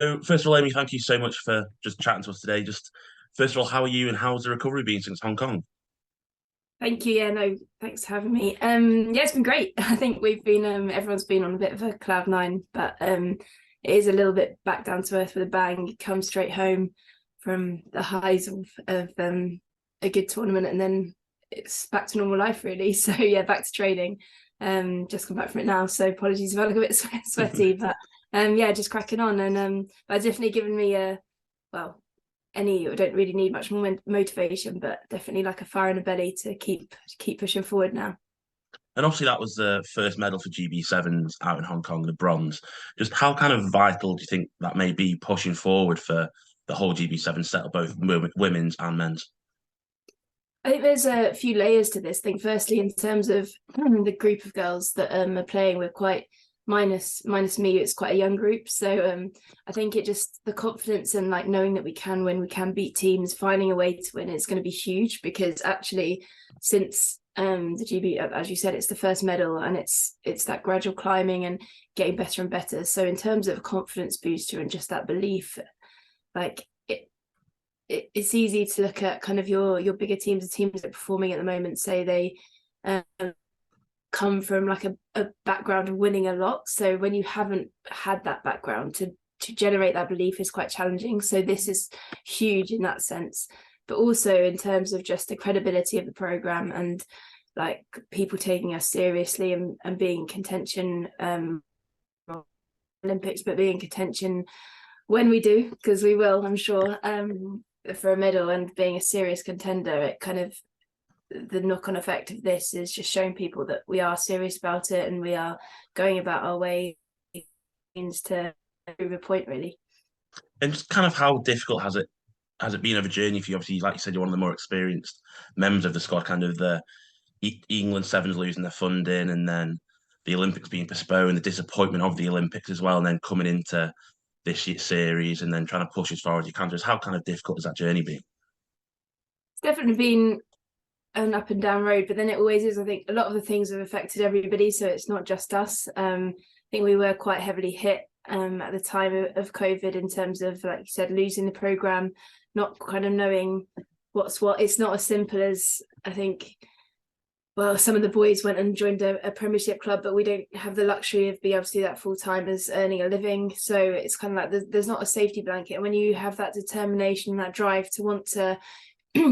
So, first of all, Amy, thank you so much for just chatting to us today. Just first of all, how are you and how's the recovery been since Hong Kong? Thank you. Yeah, no, thanks for having me. Yeah, it's been great. I think we've been everyone's been on a bit of a cloud nine, but it is a little bit back down to earth with a bang. You come straight home from the highs of a good tournament and then it's back to normal life really. So yeah, back to training. Just come back from it now. So apologies if I look a bit sweaty, but yeah, just cracking on but it's definitely given me a well any I don't really need much more motivation, but definitely like a fire in the belly to keep pushing forward now. And obviously, that was the first medal for GB7s out in Hong Kong, the bronze. Just how kind of vital do you think that may be pushing forward for the whole GB7 setup, both women's and men's? I think there's a few layers to this thing. Firstly, in terms of the group of girls that are playing with, quite minus me, it's quite a young group. So I think it just the confidence and like knowing that we can win, we can beat teams, finding a way to win is going to be huge because actually since the GB, as you said, it's the first medal and it's that gradual climbing and getting better and better. So in terms of a confidence booster and just that belief, like it's easy to look at kind of your bigger teams, the teams that are performing at the moment, say they come from like a background of winning a lot. So when you haven't had that background to generate that belief is quite challenging. So this is huge in that sense, but also in terms of just the credibility of the program and like people taking us seriously and being in contention Olympics, but being in contention when we do, because we will, I'm sure, for a medal and being a serious contender, it kind of the knock-on effect of this is just showing people that we are serious about it and we are going about our way to prove a point really. And just kind of how difficult has it been of a journey for you? Obviously, like you said, you're one of the more experienced members of the squad, kind of the England Sevens losing their funding and then the Olympics being postponed, the disappointment of the Olympics as well, and then coming into this year's series and then trying to push as far as you can. Just how kind of difficult has that journey been? It's definitely been an up and down road, but then it always is. I think a lot of the things have affected everybody, so it's not just us. I think we were quite heavily hit at the time of COVID in terms of, like you said, losing the program, not kind of knowing what's what. It's not as simple as I think. Well, some of the boys went and joined a Premiership club, but we don't have the luxury of being able to do that full time as earning a living. So it's kind of like there's not a safety blanket. And when you have that determination, that drive to want to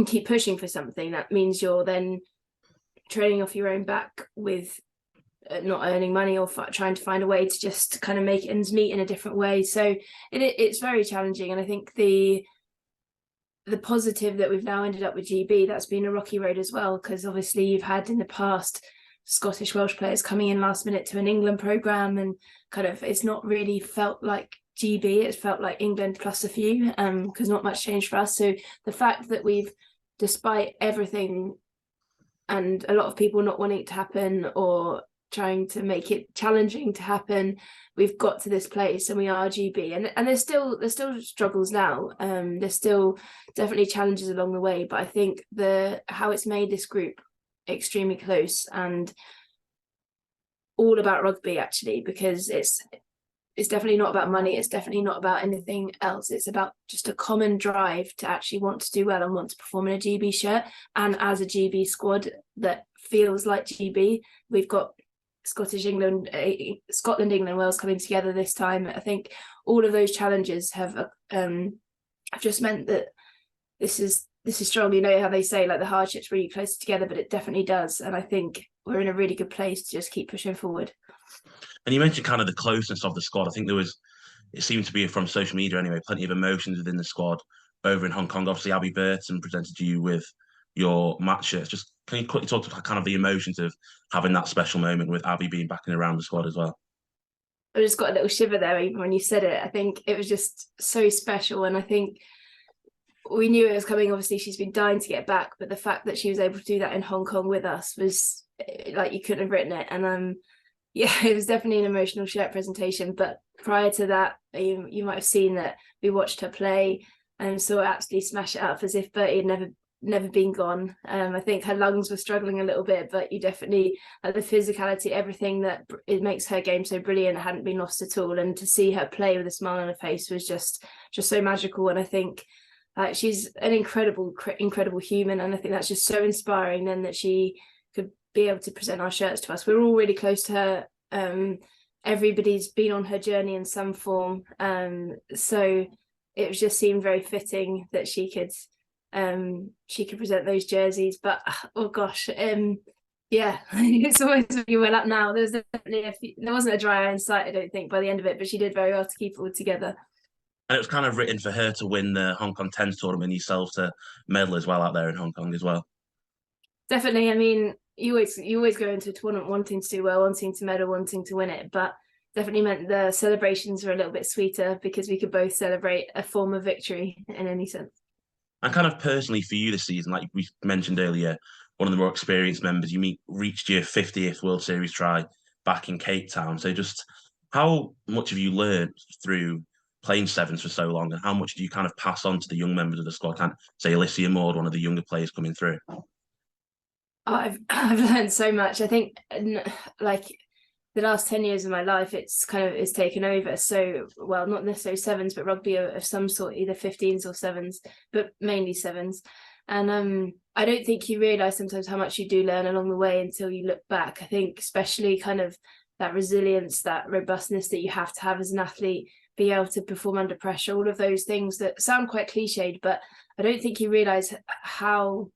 keep pushing for something, that means you're then training off your own back with not earning money or trying to find a way to just kind of make ends meet in a different way. So it's very challenging. And I think the positive that we've now ended up with GB, that's been a rocky road as well, because obviously you've had in the past Scottish Welsh players coming in last minute to an England programme and kind of it's not really felt like GB, it's felt like England plus a few because not much changed for us. So the fact that we've, despite everything and a lot of people not wanting it to happen or trying to make it challenging to happen, we've got to this place and we are GB, and there's still struggles now, there's still definitely challenges along the way, but I think the how it's made this group extremely close and all about rugby actually, because it's definitely not about money, it's definitely not about anything else, it's about just a common drive to actually want to do well and want to perform in a GB shirt and as a GB squad that feels like GB. We've got Scotland, England, Wales coming together this time. I think all of those challenges have just meant that this is strong. You know how they say like the hardships really close together, but it definitely does. And I think we're in a really good place to just keep pushing forward. And you mentioned kind of the closeness of the squad. I think it seemed to be from social media anyway, plenty of emotions within the squad over in Hong Kong. Obviously, Abby Burton presented you with your match shirts. Just can you quickly talk about kind of the emotions of having that special moment with Abby being back in around the squad as well? I just got a little shiver there even when you said it. I think it was just so special, and I think we knew it was coming. Obviously, she's been dying to get back, but the fact that she was able to do that in Hong Kong with us was like you couldn't have written it. And yeah, it was definitely an emotional shirt presentation. But prior to that, you might have seen that we watched her play and saw her absolutely smash it up as if Bertie had never never been gone. I think her lungs were struggling a little bit, but you definitely, the physicality, everything that it makes her game so brilliant hadn't been lost at all. And to see her play with a smile on her face was just so magical. And I think she's an incredible human, and I think that's just so inspiring then that she could be able to present our shirts to us. We're all really close to her. Everybody's been on her journey in some form, so it just seemed very fitting that she could present those jerseys. But oh gosh, yeah, it's always really well up now. There wasn't a dry eye in sight, I don't think, by the end of it, but she did very well to keep it all together. And it was kind of written for her to win the Hong Kong Tens tournament, yourself to medal as well out there in Hong Kong as well. Definitely. I mean, you always go into a tournament wanting to do well, wanting to medal, wanting to win it, but definitely meant the celebrations were a little bit sweeter because we could both celebrate a form of victory in any sense. And kind of personally for you this season, like we mentioned earlier, one of the more experienced members, you reached your 50th World Series try back in Cape Town. So just how much have you learned through playing sevens for so long, and how much do you kind of pass on to the young members of the squad? Can't say Alicia Maud, one of the younger players coming through. I've learned so much. I think like the last 10 years of my life, it's taken over. So, well, not necessarily sevens, but rugby of some sort, either 15s or sevens, but mainly sevens. And I don't think you realise sometimes how much you do learn along the way until you look back. I think especially kind of that resilience, that robustness that you have to have as an athlete, be able to perform under pressure, all of those things that sound quite cliched, but I don't think you realise how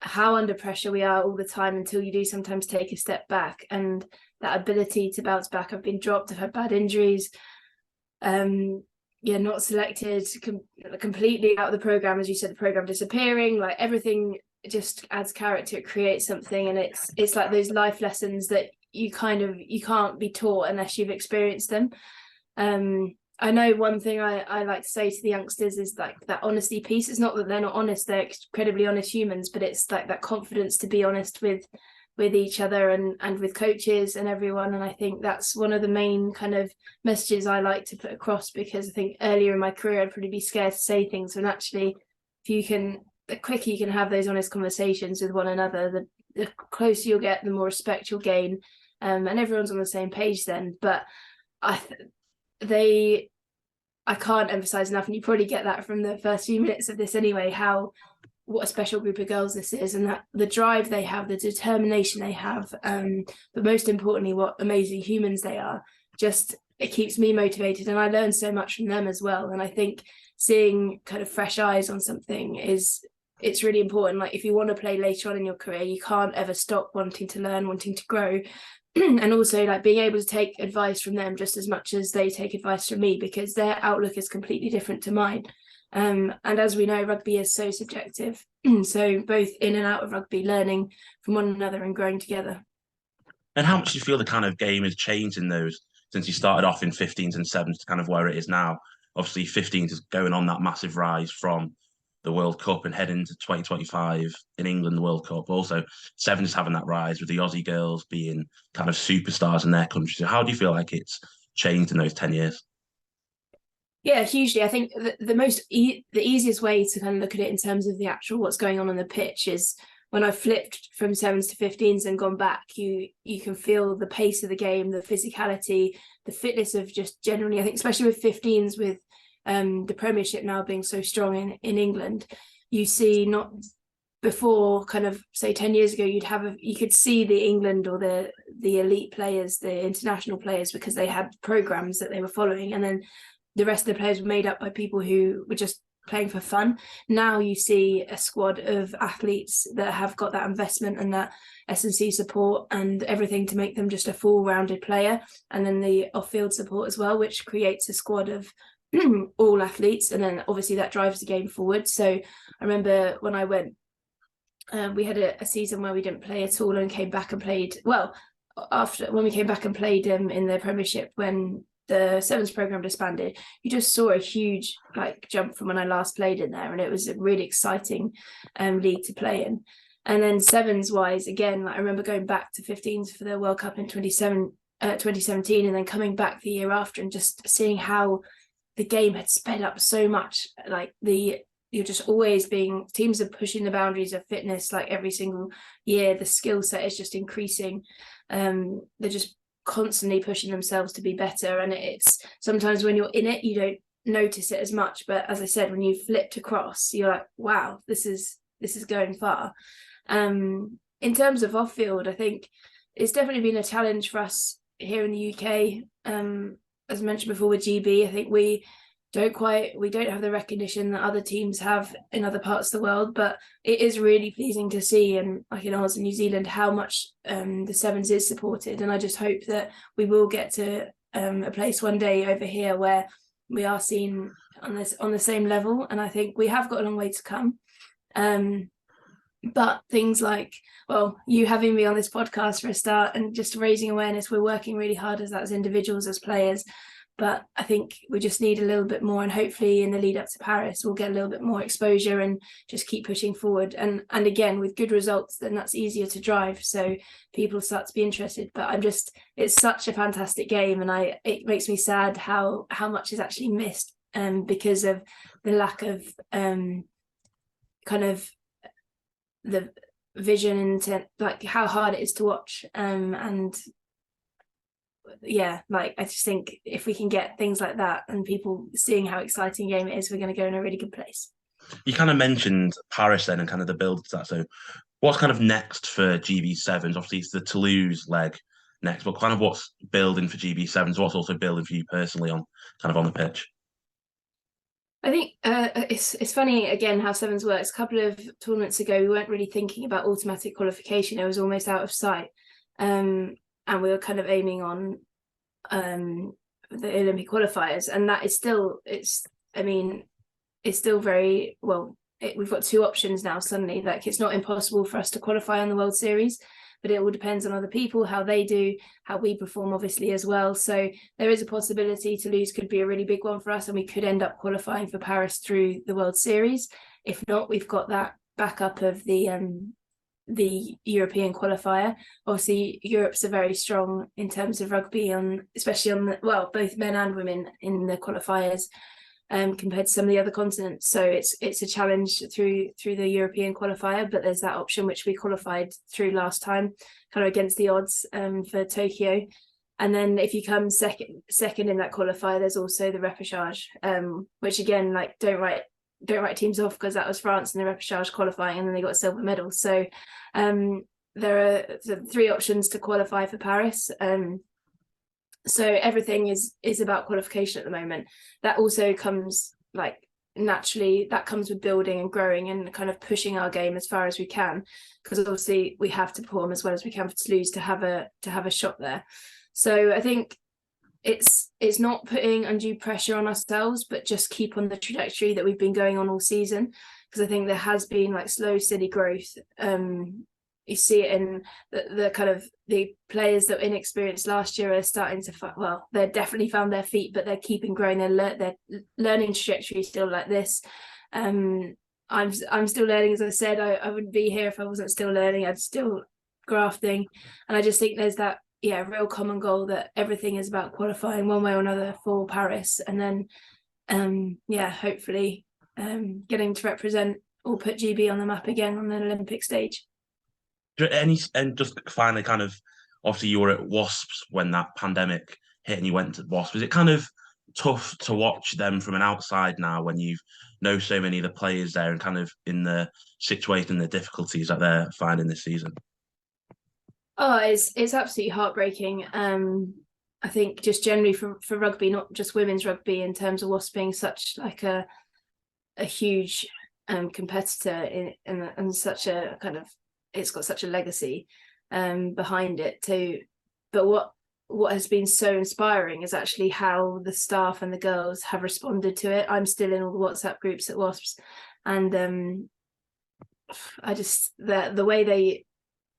under pressure we are all the time until you do sometimes take a step back. And that ability to bounce back. I've been dropped, I've had bad injuries, not selected, completely out of the program, as you said, the program disappearing, like everything just adds character, it creates something. And it's like those life lessons that you can't be taught unless you've experienced them. I know one thing I like to say to the youngsters is like that honesty piece. It's not that they're not honest, they're incredibly honest humans, but it's like that confidence to be honest with each other and with coaches and everyone. And I think that's one of the main kind of messages I like to put across, because I think earlier in my career I'd probably be scared to say things, when actually the quicker you can have those honest conversations with one another, the closer you'll get, the more respect you'll gain, and everyone's on the same page then. But I can't emphasize enough, and you probably get that from the first few minutes of this anyway, what a special group of girls this is, and that the drive they have, the determination they have, but most importantly, what amazing humans they are. Just, it keeps me motivated, and I learn so much from them as well. And I think seeing kind of fresh eyes on something it's really important. Like if you want to play later on in your career, you can't ever stop wanting to learn, wanting to grow. And also like being able to take advice from them just as much as they take advice from me, because their outlook is completely different to mine. And as we know, rugby is so subjective. So both in and out of rugby, learning from one another and growing together. And how much do you feel the kind of game has changed in those since you started off in 15s and sevens to kind of where it is now? Obviously, 15s is going on that massive rise from the World Cup and heading into 2025 in England, the World Cup. Also, sevens having that rise with the Aussie girls being kind of superstars in their country. So how do you feel like it's changed in those 10 years? Yeah, hugely. I think the easiest way to kind of look at it in terms of the actual what's going on the pitch is when I flipped from sevens to 15s and gone back, you can feel the pace of the game, the physicality, the fitness of just generally, I think, especially with 15s, with the Premiership now being so strong in England, you see, not before kind of say 10 years ago, you could see the England or the elite players, the international players, because they had programs that they were following, and then the rest of the players were made up by people who were just playing for fun. Now you see a squad of athletes that have got that investment and that S&C support and everything to make them just a full-rounded player, and then the off-field support as well, which creates a squad of all athletes, and then obviously that drives the game forward. So I remember when I went, we had a season where we didn't play at all and came back and played, well, after when we came back and played in the Premiership, when the sevens program disbanded, you just saw a huge like jump from when I last played in there, and it was a really exciting league to play in. And then sevens wise, again, like I remember going back to 15s for the World Cup in 2017, and then coming back the year after and just seeing how the game had sped up so much. Like the you're just always being, teams are pushing the boundaries of fitness like every single year. The skill set is just increasing. They're just constantly pushing themselves to be better, and it's sometimes when you're in it you don't notice it as much, but as I said, when you flipped across you're like, wow, this is going far. In terms of off field, I think it's definitely been a challenge for us here in the UK. As I mentioned before with GB, I think we don't have the recognition that other teams have in other parts of the world, but it is really pleasing to see, and like in Oz and New Zealand, how much the Sevens is supported. And I just hope that we will get to a place one day over here where we are seen on the same level. And I think we have got a long way to come. But things like, well, you having me on this podcast for a start and just raising awareness, we're working really hard as individuals, as players. But I think we just need a little bit more, and hopefully in the lead up to Paris we'll get a little bit more exposure and just keep pushing forward. And again, with good results, then that's easier to drive, so people start to be interested. But it's such a fantastic game, and it makes me sad how much is actually missed because of the lack of kind of the vision and intent, like how hard it is to watch. And yeah, like I just think if we can get things like that and people seeing how exciting a game it is, we're going to go in a really good place. You kind of mentioned Paris then and kind of the build to that. So what's kind of next for GB7s? Obviously, it's the Toulouse leg next, but kind of what's building for GB7s? What's also building for you personally on the pitch? I think it's funny again how Sevens works. A couple of tournaments ago, we weren't really thinking about automatic qualification. It was almost out of sight, and we were kind of aiming on the Olympic qualifiers, and that is still it's still very well. We've got two options now. Suddenly, like it's not impossible for us to qualify on the World Series, but it all depends on other people, how they do, how we perform, obviously, as well. So there is a possibility Toulouse could be a really big one for us, and we could end up qualifying for Paris through the World Series. If not, we've got that backup of the European qualifier. Obviously, Europe's a very strong in terms of rugby, especially on both men and women in the qualifiers. Compared to some of the other continents, so it's a challenge through the European qualifier, but there's that option which we qualified through last time, kind of against the odds for Tokyo. And then if you come second in that qualifier, there's also the repechage, which again, like don't write teams off, because that was France in the repechage qualifying, and then they got a silver medal. So there are the three options to qualify for Paris. So everything is about qualification at the moment. That also comes like naturally, that comes with building and growing and kind of pushing our game as far as we can, because obviously we have to perform as well as we can for Toulouse to have a shot there. So I think it's not putting undue pressure on ourselves, but just keep on the trajectory that we've been going on all season, because I think there has been like slow, steady growth. You see it in the kind of the players that were inexperienced last year are starting to they're definitely found their feet, but they're keeping growing. Their learning trajectory is still like this. I'm still learning, as I said. I wouldn't be here if I wasn't still learning. I'd still grafting, and I just think there's that real common goal that everything is about qualifying one way or another for Paris, and then hopefully getting to represent or put GB on the map again on an Olympic stage. And just finally, kind of, obviously you were at Wasps when that pandemic hit and you went to Wasps. Was it kind of tough to watch them from an outside now when you know so many of the players there and kind of in the situation, the difficulties that they're finding this season? Oh, it's absolutely heartbreaking. I think just generally for rugby, not just women's rugby, in terms of Wasps being such like a huge competitor and such a kind of, it's got such a legacy behind it too. But what has been so inspiring is actually how the staff and the girls have responded to it. I'm still in all the WhatsApp groups at Wasps, and I just the way they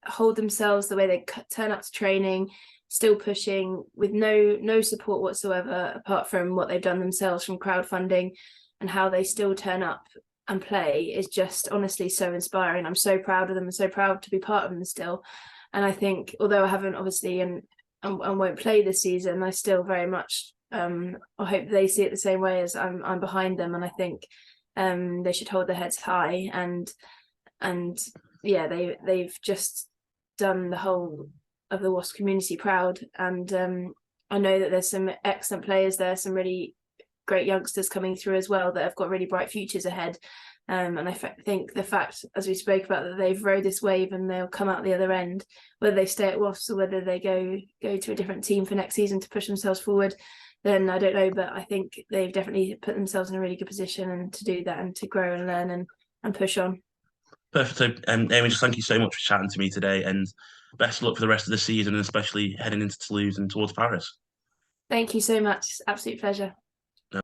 hold themselves, the way they turn up to training, still pushing with no support whatsoever apart from what they've done themselves from crowdfunding, and how they still turn up and play is just honestly so inspiring. I'm so proud of them and so proud to be part of them still. And I think, although I haven't obviously and won't play this season, I still very much I hope they see it the same way as I'm behind them. And I think They should hold their heads high, and yeah, they've just done the whole of the Wasp community proud. And I know that there's some excellent players there, some really great youngsters coming through as well that have got really bright futures ahead. And I think the fact, as we spoke about, that they've rode this wave and they'll come out the other end, whether they stay at Wasps or whether they go to a different team for next season to push themselves forward, then I don't know. But I think they've definitely put themselves in a really good position and to do that and to grow and learn and push on. Perfect. So, Amy, just thank you so much for chatting to me today, and best of luck for the rest of the season, and especially heading into Toulouse and towards Paris. Thank you so much. Absolute pleasure.